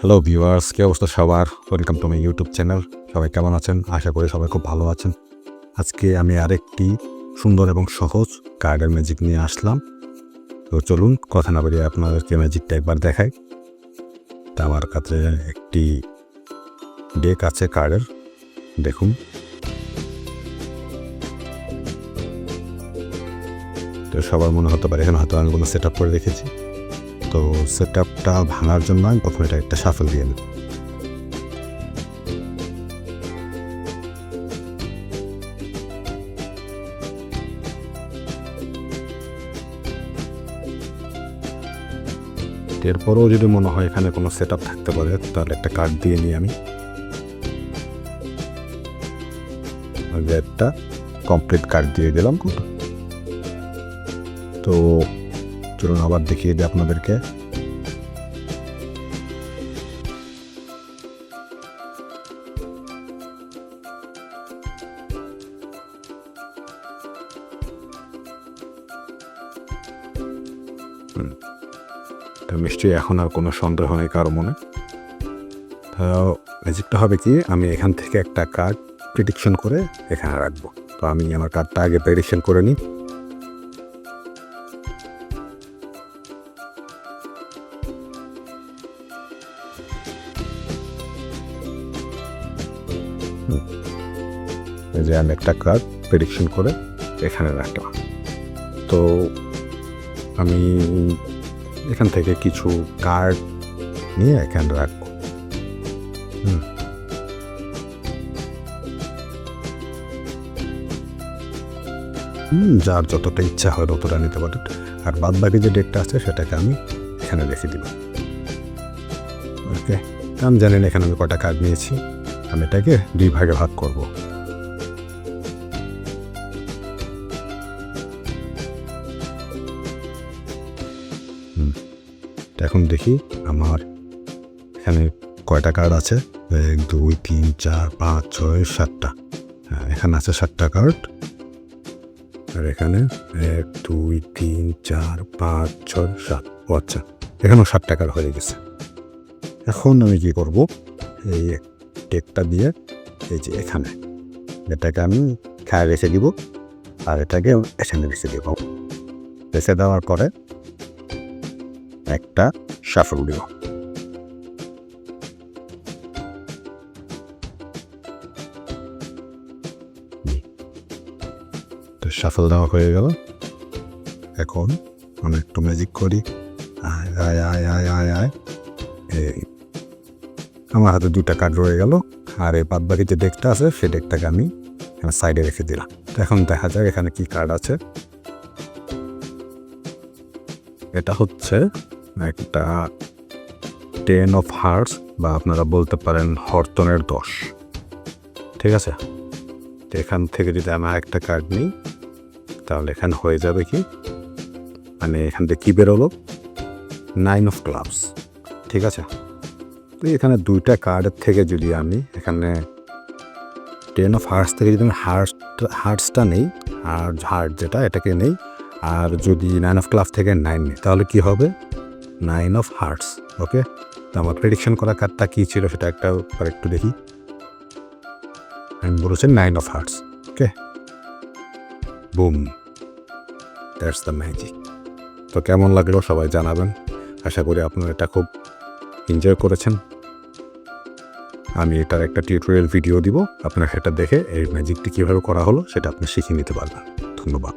Hello viewers, কী অবস্থা সবার? Welcome to my YouTube channel. সবাই কেমন আছেন? আশা করি সবাই খুব ভালো আছেন। আজকে আমি আরেকটি সুন্দর এবং সহজ কার্ডের ম্যাজিক নিয়ে আসলাম। তো চলুন কথা না বাড়িয়ে আপনাদেরকে ম্যাজিকটা একবার দেখাই। তা আমার কাছে একটি ডেক আছে কার্ডের, দেখুন। তো সবার মনে হতে পারে এখানে হয়তো আমি কোনো সেট আপ করে রেখেছি। তো সেট আপটা ভাঙার জন্য আমি প্রথমে এটা একটা শাফল দিয়ে নেব। এরপরও যদি মনে হয় এখানে কোনো সেট আপ থাকতে পারে, তাহলে একটা কার্ড দিয়ে নিই আমি। একটা কমপ্লিট কার্ড দিয়ে দিলাম। তো চলুন আবার দেখিয়ে দিই আপনাদেরকে। নিশ্চয়ই এখন আর কোনো সন্দেহ নেই কারো মনে। তো ম্যাজিকটা হবে কি, আমি এখান থেকে একটা কার্ড প্রেডিকশন করে এখানে রাখবো। তো আমি আমার কার্ডটা আগে প্রেডিকশন করে নিই। এই যে আমি একটা কার্ড প্রেডিকশন করে এখানে রাখলাম। তো আমি এখান থেকে কিছু কার্ড নিয়ে এখানে রাখবো। যার যতটা ইচ্ছা হয় ততটা নিতে পারেন, আর বাদ বাকি যে ডেকটা আছে সেটাকে আমি এখানে রেখে দিব। ওকে, আমি জানি না এখানে আমি কটা কার্ড নিয়েছি। আমি এটাকে 2 ভাগে ভাগ করব। এখন দেখি আমার এখানে কয়টা কার্ড আছে। 1 2 3 4 5 6 7টা। হ্যাঁ, এখানে আছে 7টা কার্ড। আর এখানে 1 2 3 4 5 6 7। ও আচ্ছা, এখানেও 7টা কার্ড হয়ে গেছে। এখন আমি কি করব, এই টেকটা দিয়ে এই যে এখানে এটাকে আমি খায় রেখে দিব, আর এটাকে এখানে রেখে দিব। রেখে দেওয়ার পরে একটা শাফল দিব। তো শাফল দেওয়া হয়ে গেল। এখন আমি একটু ম্যাজিক করি। আয় আয় আয় আয় আয় আয়। আমার হাতে 2টা কার্ড রয়ে গেল, আর এই বাদ বাকি যে ডেকটা আছে সেই ডেকটাকে আমি এখানে সাইডে রেখে দিলাম। তো এখন দেখা যাক এখানে কি কার্ড আছে। এটা হচ্ছে একটা 10 অফ হার্টস, বা আপনারা বলতে পারেন হরতনের 10। ঠিক আছে, তো এখান থেকে যদি আমি একটা কার্ড নিই তাহলে এখানে হয়ে যাবে কি, মানে এখান থেকে কী বেরোলো, 9 অফ ক্লাবস। ঠিক আছে, তো এখানে 2টা কার্ডের থেকে যদি আমি এখানে 10 অফ হার্টস থেকে যদি আমি হার্টসটা নেই, আর হার্ট যেটা এটাকে নেই, আর যদি 9 অফ ক্লাব থেকে 9 নেই, তাহলে কি হবে, 9 অফ হার্টস। ওকে, তো আমার প্রেডিকশন করা কার্ডটা কী ছিল সেটা একটু দেখি। আমি বলেছি 9 of hearts. Okay, broom, that's the magic. তো কেমন লাগলো সবাই জানাবেন। আশা করি আপনারা এটা খুব এনজয় করেছেন। আমি এটার একটা টিউটোরিয়াল ভিডিও দিব, আপনারা সেটা দেখে এই ম্যাজিকটি কীভাবে করা হলো সেটা আপনি শিখে নিতে পারবেন। ধন্যবাদ।